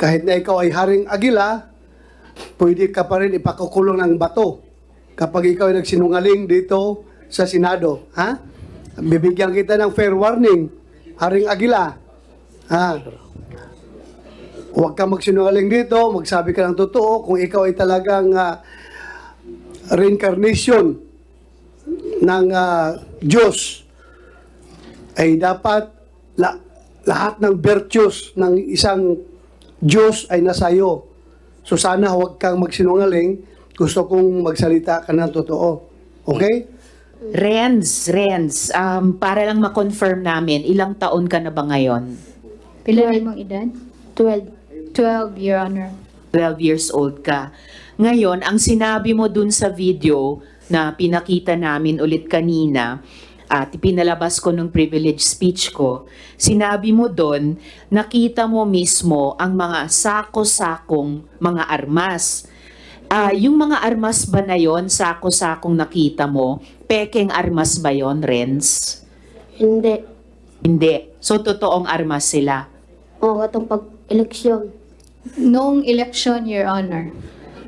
kahit na ikaw ay Haring Agila, pwede ka pa rin ipakukulong ng bato kapag ikaw ay nagsinungaling dito sa Senado. Ha? Bibigyan kita ng fair warning, Haring Agila. Ha? Huwag kang magsinungaling dito, magsabi ka ng totoo kung ikaw ay talagang reincarnation ng Diyos, ay dapat lahat ng virtues ng isang Diyos ay nasa iyo. So sana huwag kang magsinungaling, gusto kong magsalita ka ng totoo. Okay? Renz, para lang ma-confirm namin, ilang taon ka na ba ngayon? Pila mong edad? 12. 12, Your Honor. 12 years old ka. Ngayon, ang sinabi mo dun sa video na pinakita namin ulit kanina, at pinalabas ko nung privilege speech ko, sinabi mo dun, nakita mo mismo ang mga sako-sakong mga armas. Yung mga armas ba na yon, sako-sakong nakita mo, pekeng armas ba yon, Renz? Hindi. Hindi. So, totoong armas sila. O, katong pag-eleksyon. Noong election, Your Honor.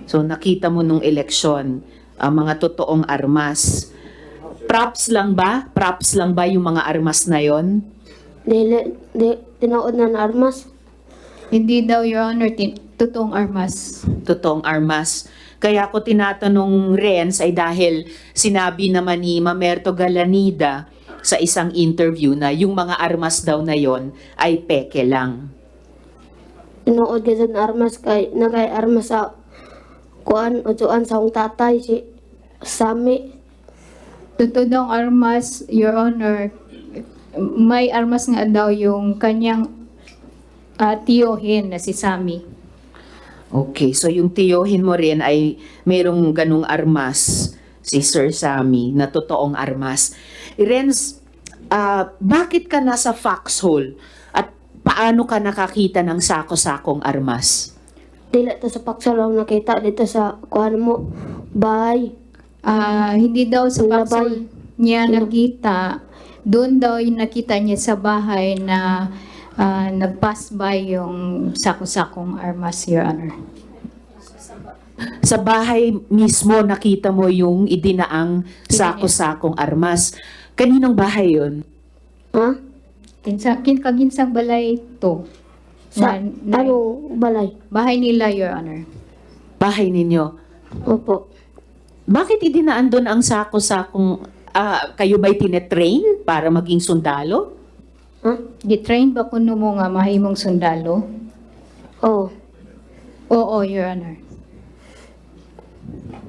So, nakita mo nung eleksyon, ang mga totoong armas. Props lang ba? Props lang ba yung mga armas na yon? Tinaod na armas. Hindi daw, Your Honor, totoong armas. Totoong armas. Kaya ko tinatanong Renz ay dahil sinabi naman ni Mamerto Galanida sa isang interview na yung mga armas daw na yon ay peke lang. Tinood ka sa armas kay nagay armas sa kuan utuan sa akong tatay si Sami. Totoong armas, Your Honor, may armas nga daw yung kanyang tiyohin na si Sammy. Okay, so yung tiyohin mo rin ay mayroong ganung armas, si Sir Sammy, na totoong armas. Renz, bakit ka nasa foxhole? At paano ka nakakita ng sako-sakong armas? Dila to sa paksa lang nakita dito sa kuan mo bahay. Hindi daw sa Yung paksol labay. niya nakita, doon daw yung nakita niya sa bahay na nag-pass by yung sako-sakong armas, Your Honor. Sa bahay mismo nakita mo yung idinaang sako-sakong armas. Kaninong bahay yun? Ha? Kaginsang balay to. Sa Na- ano balay? Bahay nila, Your Honor. Bahay ninyo. Opo. Bakit idinaan doon ang sako-sakong, kayo ba'y tinetrain para maging sundalo? Ha? Gitrain ba kuno mo nga mahimong sundalo? Oh. Oo, Your Honor.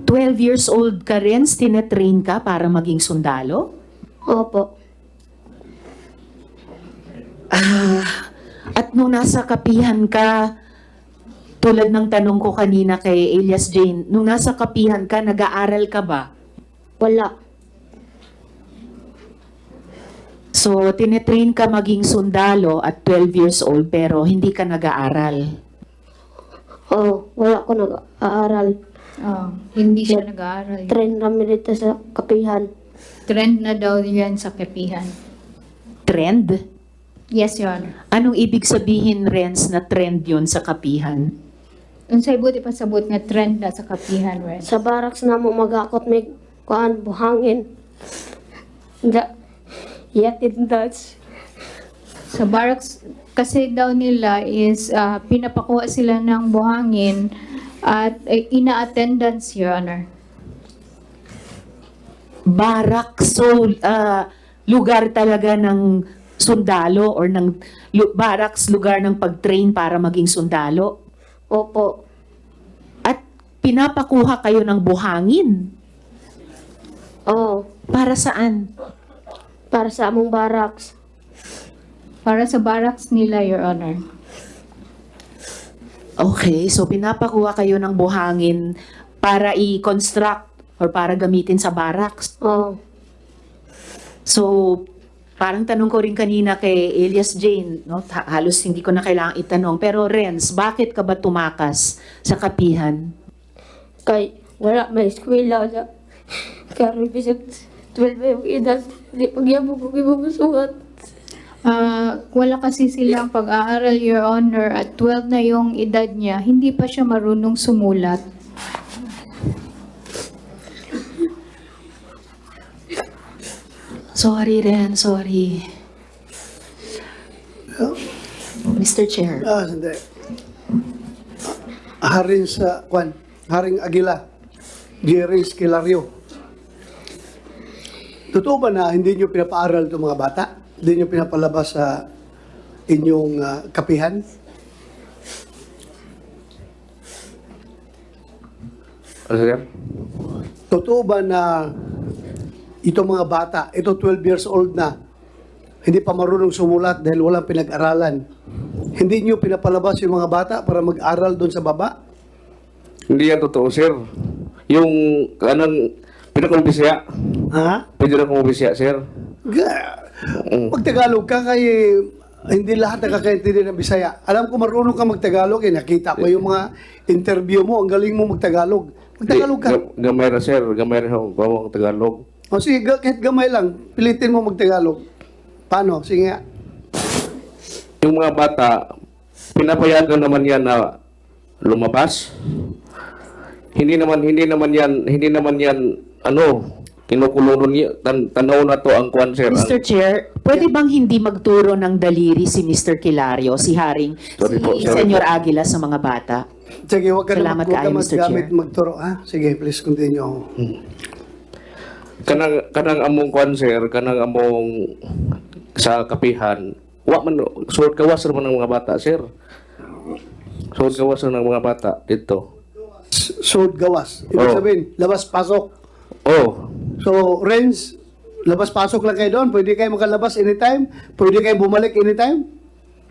12 years old ka rin, tinetrain ka para maging sundalo? Opo. At nung nasa kapihan ka, tulad ng tanong ko kanina kay Elias Jane, nung nasa kapihan ka, nag-aaral ka ba? Wala. So, tinetrain ka maging sundalo at 12 years old pero hindi ka nag-aaral. Oh, wala ko nag-aaral. Hindi siya nag-aaral. Train kami dito sa kapihan. Trend na daw yan sa kapihan. Trend? Yes, Your Honor. Anong ibig sabihin, Renz, na trend yun sa kapihan? Unsay buti pa sabot nga trend na sa kapihan, Ren. Sa barracks na mo magakot may kuan buhangin. Yatid Dutch. Sa barracks kasi daw nila is pinapakuha sila ng buhangin at ina-attendance, Your Honor. Barak, so lugar talaga ng sundalo or ng barracks, lugar ng pag-train para maging sundalo. Opo. At pinapakuha kayo ng buhangin. Oh, Para saan? para sa among barracks. Para sa barracks nila, Your Honor. Okay, so pinapakuha kayo ng buhangin para i-construct or para gamitin sa barracks. Oh, So, parang tanong ko rin kanina kay Elias Jane, no? Halos hindi ko na kailangang itanong. Pero Renz, bakit ka ba tumakas sa kapihan? kay wala may eskwela na. Karon bisag 12 yung edad, di pagyabog ko kibubusuhan. Wala kasi silang pag-aaral, Your Honor, at 12 na yung edad niya, hindi pa siya marunong sumulat. Sorry Ren, sorry. Mr. Chair. Sandali. Haring Aguila, Jerry Esquilario. Totoo ba na hindi nyo pinapaaral itong mga bata? Hindi nyo pinapalabas sa inyong kapihan? Ano sir? Totoo ba na itong mga bata, ito 12 years old na, hindi pa marunong sumulat dahil walang pinag-aralan, hindi nyo pinapalabas yung mga bata para mag-aral doon sa baba? Hindi yan totoo sir. Yung kanang pinakumbisya. Ha? Pwede na kumbisya sir. Mag-Tagalog ka kay hindi lahat nakakaintindi ng Bisaya. Alam ko marunong ka mag-Tagalog, nakita ko yung mga interview mo, ang galing mo mag-Tagalog. Mag-Tagalog ka. Gamay na sir. Gamay na ako Tagalog. O sige, kahit gamay lang, pilitin mo mag-Tagalog. Paano? Sige nga. Yung mga bata, pinapayagan naman yan na lumabas. Hindi naman yan kinukulong niya, tanaw na to ang kwan sir. Mr. Chair, pwede bang hindi magturo ng daliri si Mr. Kilario, si Haring, Sorry po, si sorry Senyor Aguila sa mga bata? Sige, huwag ka Salamat na kaayo, Mr. maggamit, Chair. magturo. Ha? Sige, please continue. Kanang among kwan sir, kanang among sa kapihan, wa man suot kawas naman ng mga bata sir. Suot kawas ng mga bata dito. Sword gawas. Ibig Oh. sabihin, labas-pasok. Oh, So, Renz, labas-pasok lang kayo doon. Pwede kayo makalabas anytime. Pwede kayo bumalik anytime.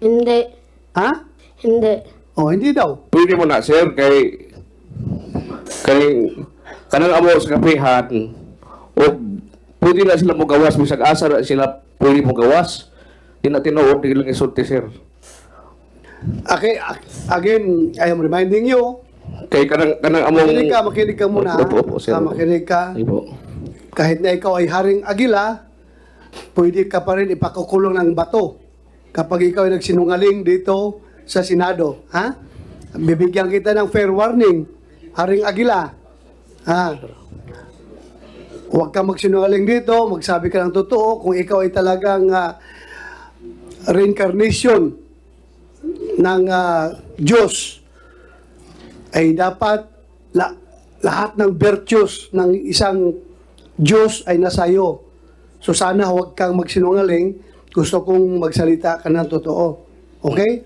Hindi. Ha? Hindi. Oh, hindi daw. pwede mo na sir kay kanang amo sa kapihan o pwede na sila mo gawas bisag asa na sila pwede mo gawas. Di na tinuod di lang isulti sir. Okay, again, I am reminding you, Kay kanang among makinig ka muna. Opo, sir. Makinig ka. Opo. Kahit na ikaw ay Haring Aguila, pwede ka pa rin ipakukulong ng bato kapag ikaw ay nagsinungaling dito sa Senado. Ha? Bibigyan kita ng fair warning, Haring Aguila. Ha? Huwag ka magsinungaling dito, magsabi ka ng totoo kung ikaw ay talagang reincarnation ng Diyos, ay dapat lahat ng virtues ng isang Diyos ay nasa iyo. So sana huwag kang magsinungaling. Gusto kong magsalita ka ng totoo. Okay?